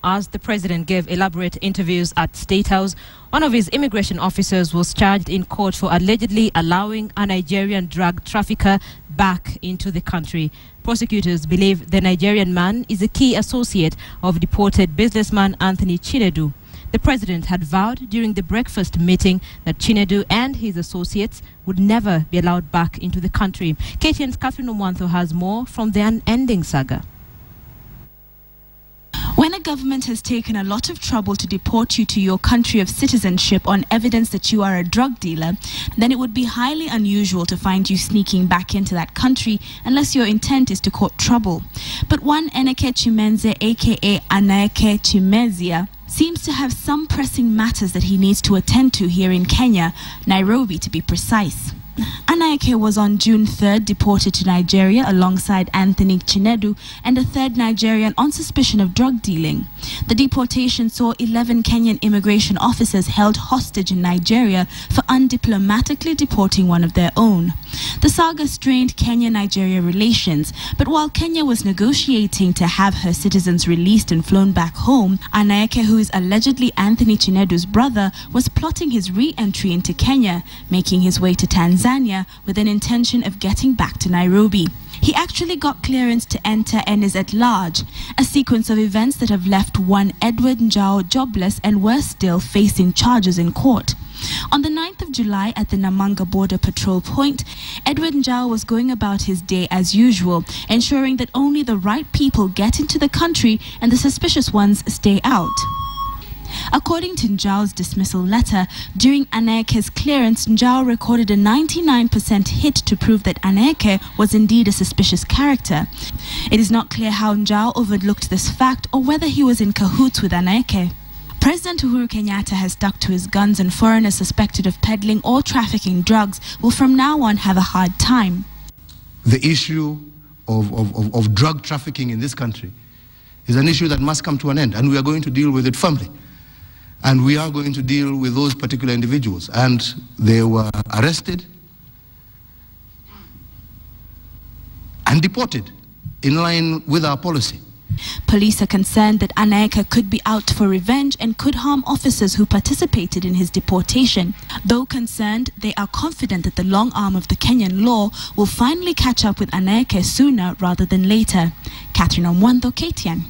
As the president gave elaborate interviews at Statehouse, one of his immigration officers was charged in court for allegedly allowing a Nigerian drug trafficker back into the country. Prosecutors believe the Nigerian man is a key associate of deported businessman Anthony Chinedu. The president had vowed during the breakfast meeting that Chinedu and his associates would never be allowed back into the country. KTN's Catherine Omwantho has more from the unending saga. When a government has taken a lot of trouble to deport you to your country of citizenship on evidence that you are a drug dealer, then it would be highly unusual to find you sneaking back into that country unless your intent is to court trouble. But one Eneke Chimenze, aka Anaeke Chimezia, seems to have some pressing matters that he needs to attend to here in Kenya, Nairobi to be precise. Anaeke was on June 3rd deported to Nigeria alongside Anthony Chinedu and a third Nigerian on suspicion of drug dealing. The deportation saw 11 Kenyan immigration officers held hostage in Nigeria for undiplomatically deporting one of their own. The saga strained Kenya-Nigeria relations, but while Kenya was negotiating to have her citizens released and flown back home, Anaeke, who is allegedly Anthony Chinedu's brother, was plotting his re-entry into Kenya, making his way to Tanzania with an intention of getting back to Nairobi. He actually got clearance to enter and is at large, a sequence of events that have left one Edward Njau jobless and worse still facing charges in court. On the 9th of July at the Namanga border patrol point, Edward Njau was going about his day as usual, ensuring that only the right people get into the country and the suspicious ones stay out. According to Njau's dismissal letter, during Anaeke's clearance, Njau recorded a 99% hit to prove that Anaeke was indeed a suspicious character. It is not clear how Njau overlooked this fact or whether he was in cahoots with Anaeke. President Uhuru Kenyatta has stuck to his guns, and foreigners suspected of peddling or trafficking drugs will from now on have a hard time. The issue of drug trafficking in this country is an issue that must come to an end, and we are going to deal with it firmly. And we are going to deal with those particular individuals. And they were arrested and deported in line with our policy. Police are concerned that Anaeke could be out for revenge and could harm officers who participated in his deportation. Though concerned, they are confident that the long arm of the Kenyan law will finally catch up with Anaeke sooner rather than later. Catherine Omwantho, KTN.